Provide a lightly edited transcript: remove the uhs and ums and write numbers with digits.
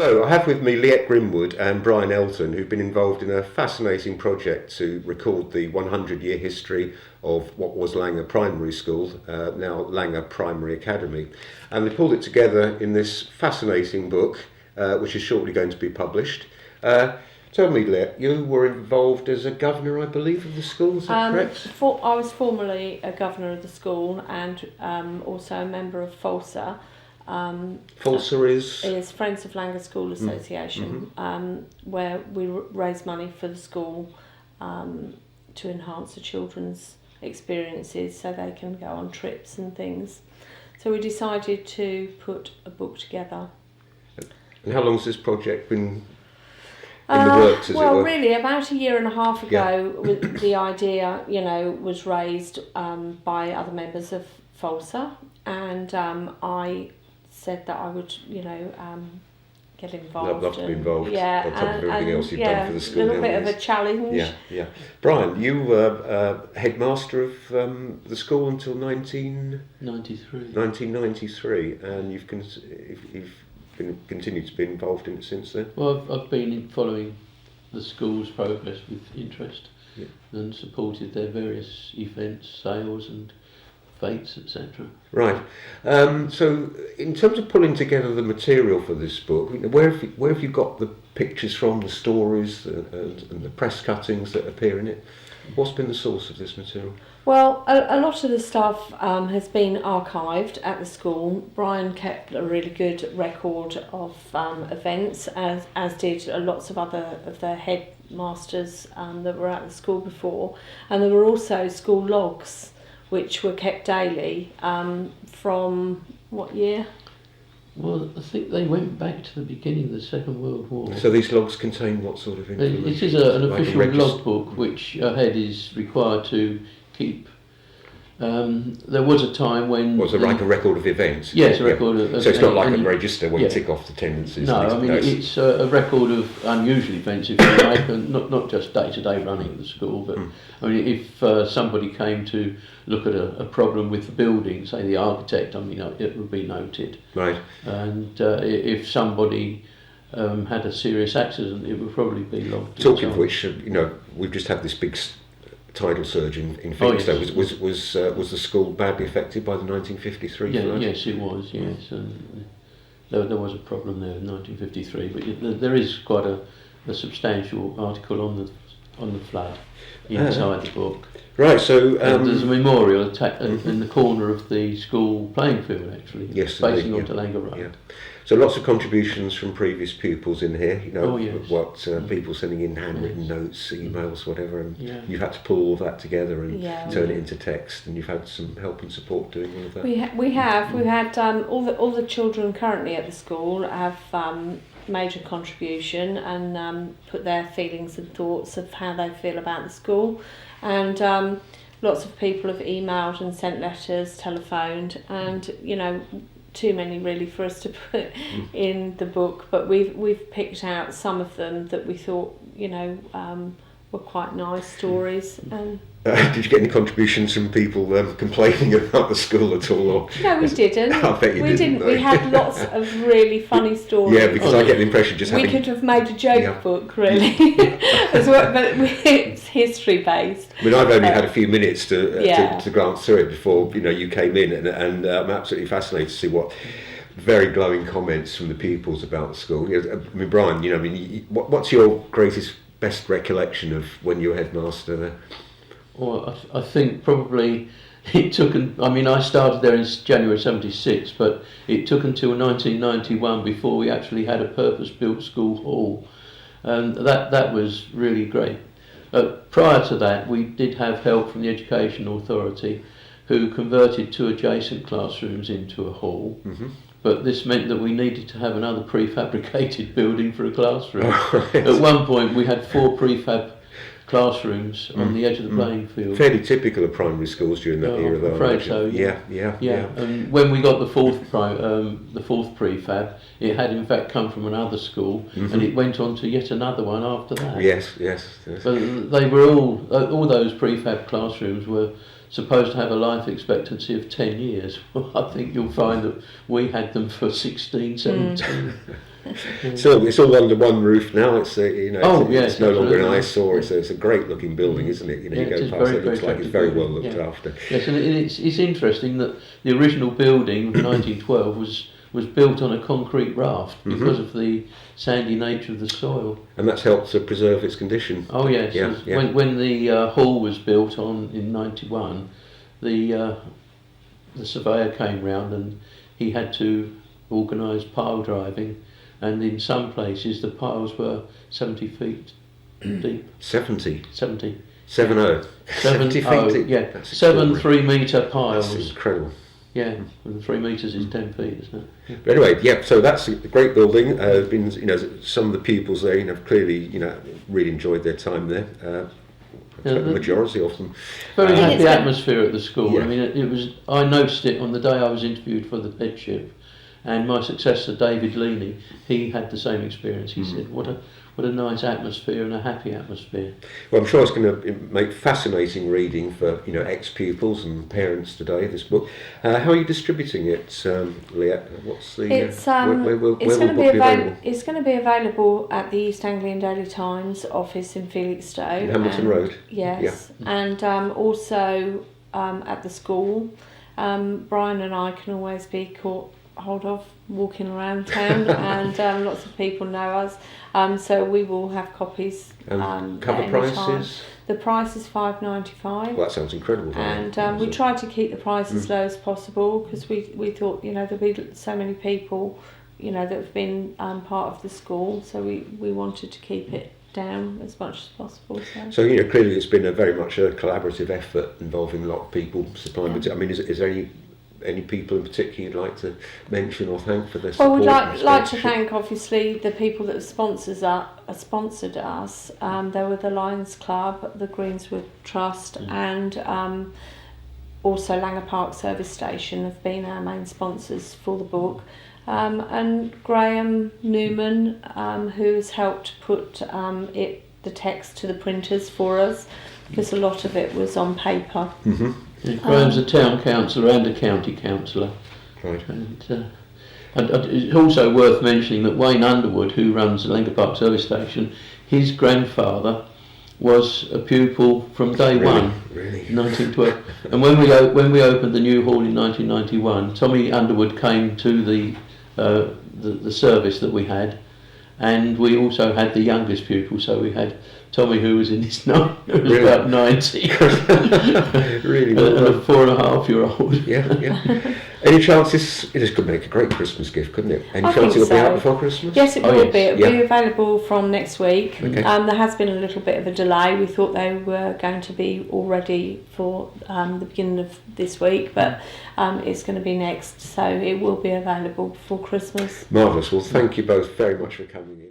Hello, I have with me Leette Grimwood and Brian Elton, who've been involved in a fascinating project to record the 100-year history of what was Langer Primary School, now Langer Primary Academy. And they pulled it together in this fascinating book, which is shortly going to be published. Tell me, Leette, you were involved as a governor, I believe, of the school, is that correct? I was formerly a governor of the school and also a member of FALSA. FALSA is Friends of Langer School Association, where we raise money for the school to enhance the children's experiences so they can go on trips and things. So we decided to put a book together. And how long has this project been in the works, as well, it were? really, about a year and a half ago, the idea, was raised by other members of FALSA, and I said that I would, get involved. Love to be involved. Yeah, on top of everything else you've done for the school. A little bit of a challenge. Yeah. Brian, you were headmaster of the school until 1993, and you've continued to be involved in it since then. Well, I've been following the school's progress with interest and supported their various events, sales and fates, etc. Right. So, in terms of pulling together the material for this book, where have you got the pictures from, the stories, and the press cuttings that appear in it? What's been the source of this material? Well, a lot of the stuff has been archived at the school. Brian kept a really good record of events, as did lots of other of the headmasters that were at the school before. And there were also school logs, which were kept daily from what year? Well, I think they went back to the beginning of the Second World War. So these logs contain what sort of information? It is an official logbook which a head is required to keep. There was a time when... Was it like a record of events? Yes, a record of... So it's not like a register where you tick off the tendencies? No, I mean, it's a record of unusual events, if you like, and not just day-to-day running of the school, but I mean, if somebody came to look at a problem with the building, say the architect, I mean, it would be noted. Right. And if somebody had a serious accident, it would probably be logged. Talking of which, we've just had this big tidal surge in Felixstowe. Was the school badly affected by the 1953 flood? Yes, it was, yes. And there was a problem there in 1953, but there is quite a substantial article on the flood inside the book. Right, so... there's a memorial in the corner of the school playing field, actually, facing onto Langer Road. Yeah. So lots of contributions from previous pupils in here, what people sending in handwritten notes, emails, whatever, and you've had to pull all that together and turn it into text, and you've had some help and support doing all of that. We've had all the children currently at the school have made a contribution and put their feelings and thoughts of how they feel about the school, and lots of people have emailed and sent letters, telephoned, and too many really for us to put in the book, but we've picked out some of them that we thought were quite nice stories. And did you get any contributions from people complaining about the school at all? Or no, we didn't. I bet you didn't. We had lots of really funny stories. Yeah, because I get the impression we could have made a joke book really, as well, but it's history based. I mean, I've only had a few minutes to glance through it before you came in, and I'm absolutely fascinated to see what very glowing comments from the pupils about the school. I mean, Brian, what's your best recollection of when you were headmaster there? Well, I think probably it took. I started there in January '76, but it took until 1991 before we actually had a purpose-built school hall, and that was really great. Prior to that, we did have help from the Education Authority, who converted 2 adjacent classrooms into a hall. Mm-hmm. But this meant that we needed to have another prefabricated building for a classroom. At one point, we had 4 prefab classrooms on the edge of the playing field. Fairly typical of primary schools during that era, though. I'm afraid so. Yeah. And when we got the fourth prefab, it had in fact come from another school, and it went on to yet another one after that. Yes. But they were all those prefab classrooms were supposed to have a life expectancy of 10 years. Well, I think you'll find that we had them for 16, 17. So it's all under one roof now. It's Yes, it's no longer an absolutely. eyesore. It's a great looking building, isn't it? You Yeah, it go is past very, it looks very like it's very well attractive looked building, after. Yes, and it's interesting that the original building of 1912 was built on a concrete raft because of the sandy nature of the soil. And that's helped to preserve its condition. Oh yes, Yeah, yeah. When the hall was built in '91, the surveyor came round and he had to organise pile driving, and in some places the piles were 70 feet deep. 70. 70. 70. 70 feet deep. Yeah, That's 7 extraordinary. 3 metre That's piles. incredible. Yeah, and 3 metres is 10 feet, isn't it? Yeah. But anyway, yeah. So that's a great building. Been, some of the pupils there, clearly, really enjoyed their time there. Yeah, The the- majority of them. Very think happy it's good. atmosphere at the school. Yeah. I mean, it was. I noticed it on the day I was interviewed for the headship, and my successor David Leaney, he had the same experience. He said, "What a nice atmosphere and a happy atmosphere." Well, I'm sure it's going to make fascinating reading for ex-pupils and parents today. This book. How are you distributing it, Leanne? What's the? It's where will it's the going to book be be available? It's going to be available at the East Anglian Daily Times office in Felixstowe. In Hamilton Road? Yes, and also at the school. Brian and I can always be caught hold of walking around town, and lots of people know us. So we will have copies. And cover at any time. prices? The price is $5.95. Well, that sounds incredible. And we try to keep the price as low as possible because we thought there'll be so many people that have been part of the school, so we wanted to keep it down as much as possible. So clearly it's been a very much a collaborative effort involving a lot of people supplying material. I mean, is there any people in particular you'd like to mention or thank for their Well, support? we'd and like to sponsorship? thank obviously the people that have sponsored us. There were the Lions Club, the Greenswood Trust, and also Langer Park Service Station have been our main sponsors for the book. And Graham Newman, who has helped put the text to the printers for us, because a lot of it was on paper. Yeah, Graham's a town councillor and a county councillor. Right. And it's also worth mentioning that Wayne Underwood, who runs the Langer Park Service Station, his grandfather was a pupil from day one, Really? 1912. And when we opened the new hall in 1991, Tommy Underwood came to the service that we had, and we also had the youngest pupil. So we had Tommy, who was in his Really? about 90, Really? and Well a done. 4.5-year-old. Yeah. Any chance this could make a great Christmas gift, couldn't it? Any I chance think it'll be out so. before Christmas? Yes, it Oh, will yes. be. It'll Yeah. be available from next week. Okay. There has been a little bit of a delay. We thought they were going to be all ready for the beginning of this week, but it's going to be next, so it will be available before Christmas. Marvellous. Well, thank you both very much for coming in.